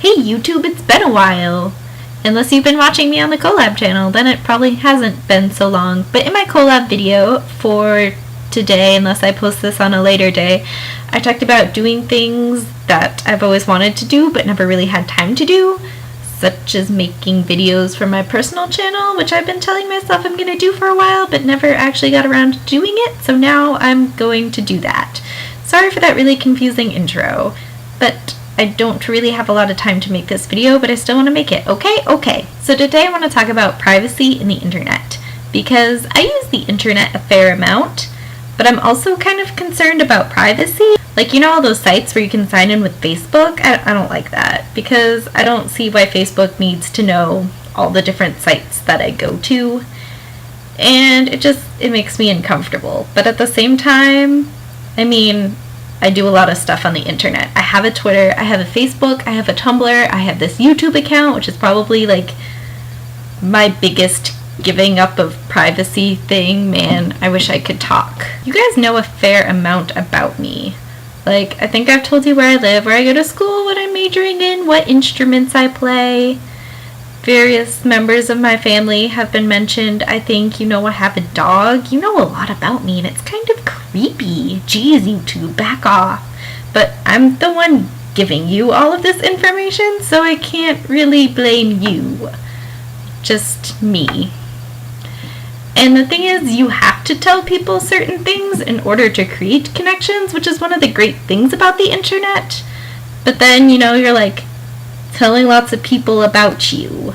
Hey YouTube, it's been a while. Unless you've been watching me on the collab channel, then it probably hasn't been so long. But in my collab video for today, unless I post this on a later day, I talked about doing things that I've always wanted to do but never really had time to do, such as making videos for my personal channel, which I've been telling myself I'm going to do for a while but never actually got around to doing it, so now I'm going to do that. Sorry for that really confusing intro, but I don't really have a lot of time to make this video, but I still want to make it, okay? So today I want to talk about privacy in the internet, because I use the internet a fair amount, but I'm also kind of concerned about privacy. Like, you know all those sites where you can sign in with Facebook? I don't like that, because I don't see why Facebook needs to know all the different sites that I go to, and it makes me uncomfortable. But at the same time, I do a lot of stuff on the internet. I have a Twitter, I have a Facebook, I have a Tumblr, I have this YouTube account, which is probably like my biggest giving up of privacy thing. Man, I wish I could talk. You guys know a fair amount about me. Like, I think I've told you where I live, where I go to school, what I'm majoring in, what instruments I play. Various members of my family have been mentioned. I think you know I have a dog. You know a lot about me, and it's kind of creepy. Jeez, YouTube, back off. But I'm the one giving you all of this information, so I can't really blame you. Just me. And the thing is, you have to tell people certain things in order to create connections, which is one of the great things about the internet. But then, you're like telling lots of people about you.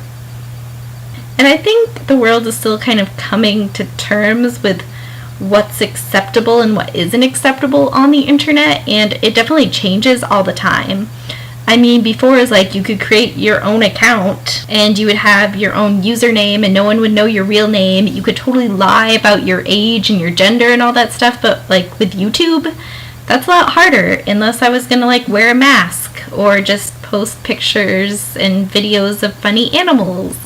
And I think the world is still kind of coming to terms with what's acceptable and what isn't acceptable on the internet, and it definitely changes all the time. Before it was like you could create your own account and you would have your own username and no one would know your real name. You could totally lie about your age and your gender and all that stuff, but like with YouTube, that's a lot harder unless I was gonna like wear a mask or just post pictures and videos of funny animals.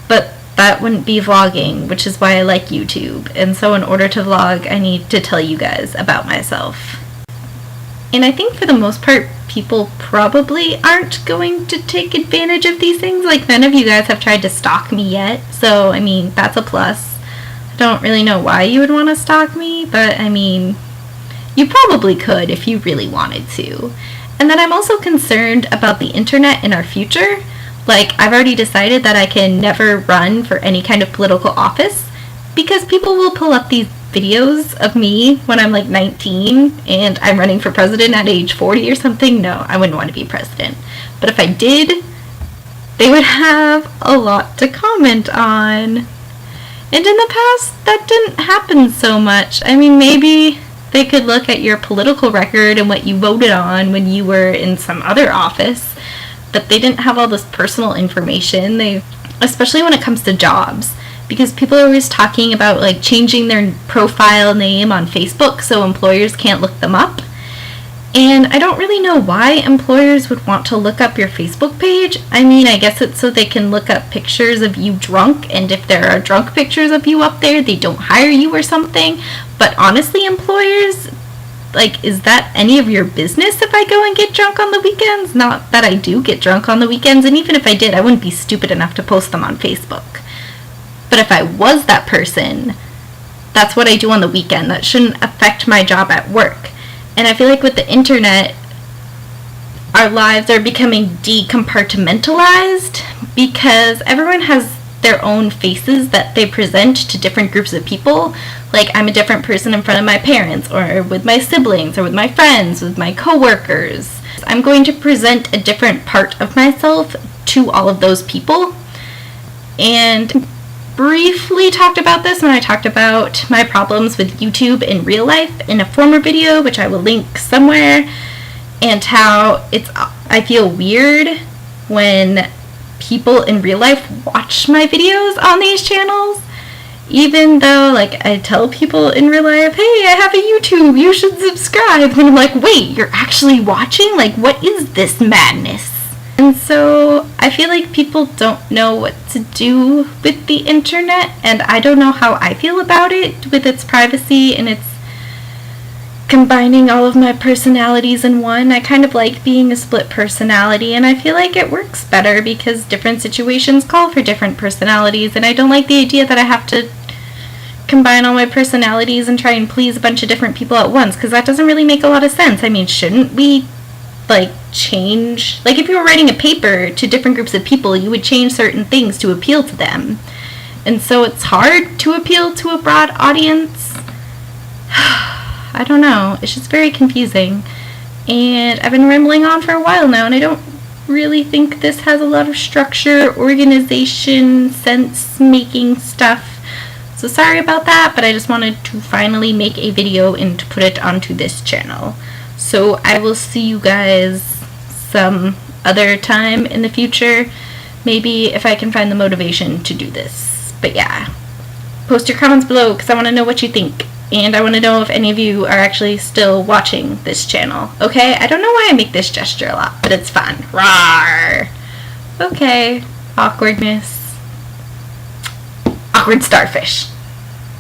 But that wouldn't be vlogging, which is why I like YouTube. And so in order to vlog, I need to tell you guys about myself. And I think for the most part, people probably aren't going to take advantage of these things. Like, none of you guys have tried to stalk me yet, so that's a plus. I don't really know why you would want to stalk me, but you probably could if you really wanted to. And then I'm also concerned about the internet in our future. Like, I've already decided that I can never run for any kind of political office because people will pull up these videos of me when I'm like 19 and I'm running for president at age 40 or something. No, I wouldn't want to be president. But if I did, they would have a lot to comment on. And in the past, that didn't happen so much. Maybe they could look at your political record and what you voted on when you were in some other office, but they didn't have all this personal information. Especially when it comes to jobs, because people are always talking about like changing their profile name on Facebook so employers can't look them up. And I don't really know why employers would want to look up your Facebook page. I guess it's so they can look up pictures of you drunk, and if there are drunk pictures of you up there, they don't hire you or something. But honestly, employers, like, is that any of your business if I go and get drunk on the weekends? Not that I do get drunk on the weekends, and even if I did, I wouldn't be stupid enough to post them on Facebook. But if I was that person, that's what I do on the weekend. That shouldn't affect my job at work. And I feel like with the internet, our lives are becoming decompartmentalized because everyone has their own faces that they present to different groups of people. Like, I'm a different person in front of my parents or with my siblings or with my friends, with my coworkers. I'm going to present a different part of myself to all of those people. And briefly talked about this when I talked about my problems with YouTube in real life in a former video, which I will link somewhere, and how I feel weird when people in real life watch my videos on these channels, even though like I tell people in real life, hey, I have a YouTube, you should subscribe, and I'm like, wait, you're actually watching? Like, what is this madness? And so I feel like people don't know what to do with the internet, and I don't know how I feel about it with its privacy and its combining all of my personalities in one. I kind of like being a split personality, and I feel like it works better because different situations call for different personalities, and I don't like the idea that I have to combine all my personalities and try and please a bunch of different people at once, because that doesn't really make a lot of sense. I mean, shouldn't we change, if you were writing a paper to different groups of people, you would change certain things to appeal to them, and so it's hard to appeal to a broad audience. I don't know, it's just very confusing, and I've been rambling on for a while now, and I don't really think this has a lot of structure, organization, sense-making stuff. So sorry about that, but I just wanted to finally make a video and to put it onto this channel. So I will see you guys some other time in the future, maybe if I can find the motivation to do this. But yeah, post your comments below because I want to know what you think, and I want to know if any of you are actually still watching this channel. Okay, I don't know why I make this gesture a lot, but it's fun. Rawr! Okay, awkwardness. Awkward starfish.